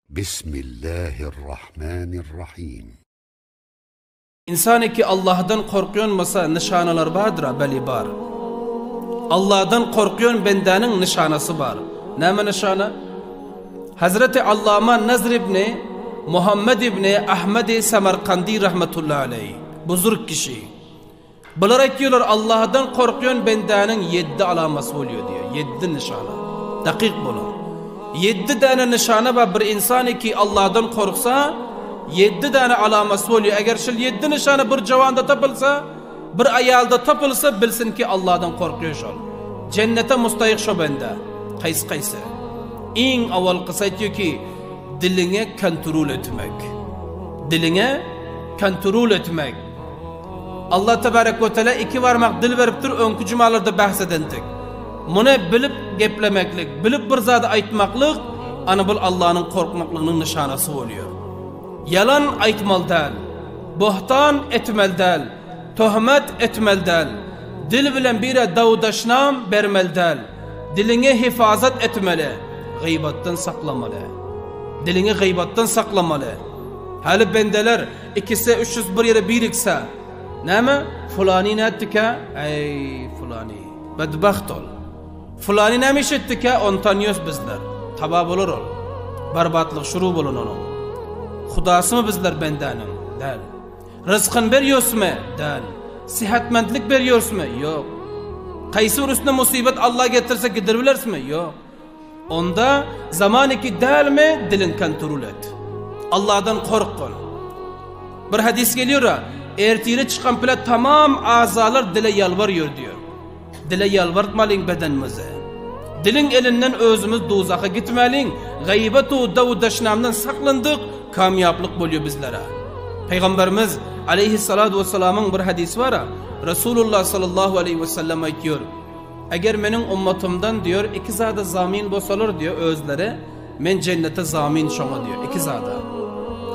Bismillahirrahmanirrahim. İnsanı ki Allah'dan korkuyon masa nişanalar vardır, beli var. Allah'dan korkuyon bendenin nişanası var. Ne nişana? Hazreti Allama Nazr İbni Muhammed İbni Ahmed Semerkandi rahmetullahi aleyh. Buzurg kişi. Bilerek diyorlar Allah'dan korkuyon bendenin 7 alaması oluyor diyor. 7 nişana. Dakik bunu. 7 tane nişana var bir insanı ki Allah'dan korksa 7 tane alaması oluyor. Eğer şu 7 nişana bir cevanda tapılsa, bir ayalda tapılsa bilsin ki Allah'dan korkuyor şu. Cennete mustahik şu bende. Kaysı. En avval kısa diyor ki diline kontrol etmek. Diline kontrol etmek. Allah Tebarek ve Teala 2 varmak dil veriptir önkü cumalarda bahsedendik. Bunu bilip geplemeklik, bilip bir zada aytmaklık, ana bil Allah'ın korkmaklığının nişanası oluyor. Yalan aytmal değil, bohtan etmel değil, töhmet etmel değil, dil bilen bire davdaşnam bermel değil, diline hifazet etmeli, gıybattan saklamalı. Dilini gıybattan saklamalı. Hali bendeler ikisi 300 bir yere birikse, ne mi? Fulani ne etti ki? Ey fulani, bedbaht ol. Fulani ne etti ki? On tanıyoruz bizler. Tabab olur ol. Barbatlık şuru bulun onun. Hudası mı bizler bendenin? Değil. Rızkın veriyoruz mu? Değil. Sihatmendlik veriyoruz mu? Yok. Kaysi üstüne musibet Allah getirse gidebiliriz mi? Yok. Onda zamanı ki değil mi? Dilin kontrol et. Allah'tan korkun. Bir hadis geliyor ya, ertiyle çıkan bile tamam azalar dile yalvarıyor diyor. Dile yalvartmalıyın bedenimize. Dilin elinden özümüz dozağa gitmeliyin. Gıybet-u davdaşnamdan saklandık, kamyaplık buluyor bizlere. Peygamberimiz aleyhissalatu vesselamın bir hadisi var ya, Resulullah sallallahu aleyhi ve sellem diyor, eğer benim ummatimden diyor 2 zada zamin bosalar diyor özleri, men cennete zamin şoma diyor 2 zada.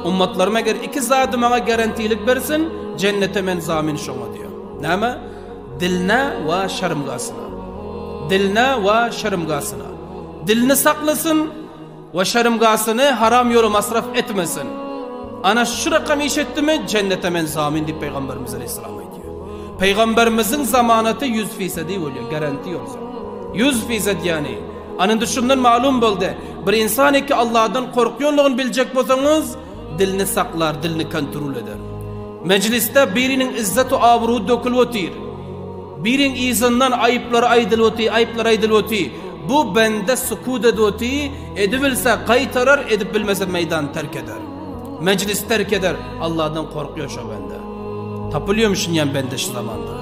Ummatlarıma eğer 2 zada bana garantilik versin, cennete men zamin şoma diyor. Neme? Dilne ve şermgasına. Dilne ve şermgasına. Dilini saklasın ve şermgasını haram yolu masraf etmesin. Ana şu rakam işetti mi cennete men zamin diye Peygamberimiz aleyhisselam diyor. Peygamberimizin zamanatı 100% oluyor, garanti olsa. 100% yani. Anın dışından malum oldu. Bir insan ki Allah'tan korkuyorluğunu bilecek olsanız, dilini saklar, dilini kontrol eder. Mecliste birinin izzet-u abruhu dökülüyor. Birinin izinden ayıpları aydılıyor. Bu bende sükut ediyor. Edibilse kaytarar, edip bilmese meydan terk eder. Meclis terk eder. Allah'tan korkuyor şu bende. Tapılıyormuşsun yani bende şu zamanda.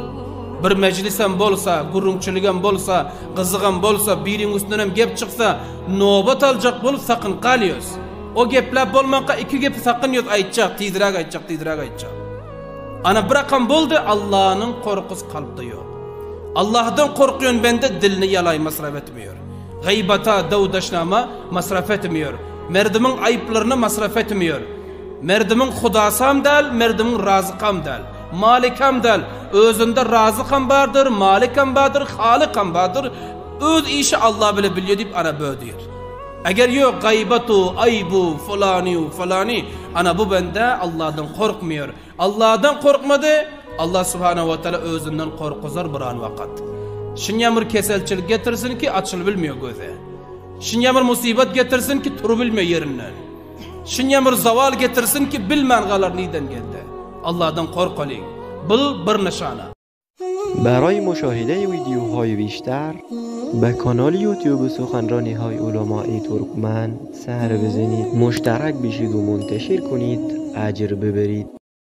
Bir meclisen bolsa, gurrunçuluğun bolsa, kızıgan bolsa, birinin üstünden gep çıksa, nobat alacak bolup sakın kalıyoruz. O gepler bolmakla 2 gep sakın yok aytacak, tizrak aytacak. Ana bırakan boldu, Allah'ın korkusu kalpte yok. Allah'tan korkuyorsun bende, dilini yalay masraf etmiyor. Gıybata, davdaşnama masraf etmiyor. Merdimin ayıplarını masraf etmiyor. Merdimin hudasam del, merdimin razıkam del. Malikam del. Özünde razıkam vardır, malikam vardır, halikam vardır. Öz işi Allah bile biliyor deyip ana böyle diyor. Eğer yok gaybatu, aybu, falani, ana bu bende Allah'tan korkmuyor. Allah'tan korkmadı, Allah subhanahu ve teala özünden korkuzar bir an vakat. Şinyamır keselçilik getirsin ki açıl bilmiyor göze. Şinyamır musibet getirsin ki turu bilmiyor yerinden. Şinyamır zaval getirsin ki bilmen galar neden geldi. Allah'tan korkalıyın. Bil bir nişana. برای مشاهده ویدیوهای بیشتر به کانال یوتیوب سخنرانی های علمای ترکمن سر بزنید، مشترک بشید و منتشر کنید، اجر ببرید.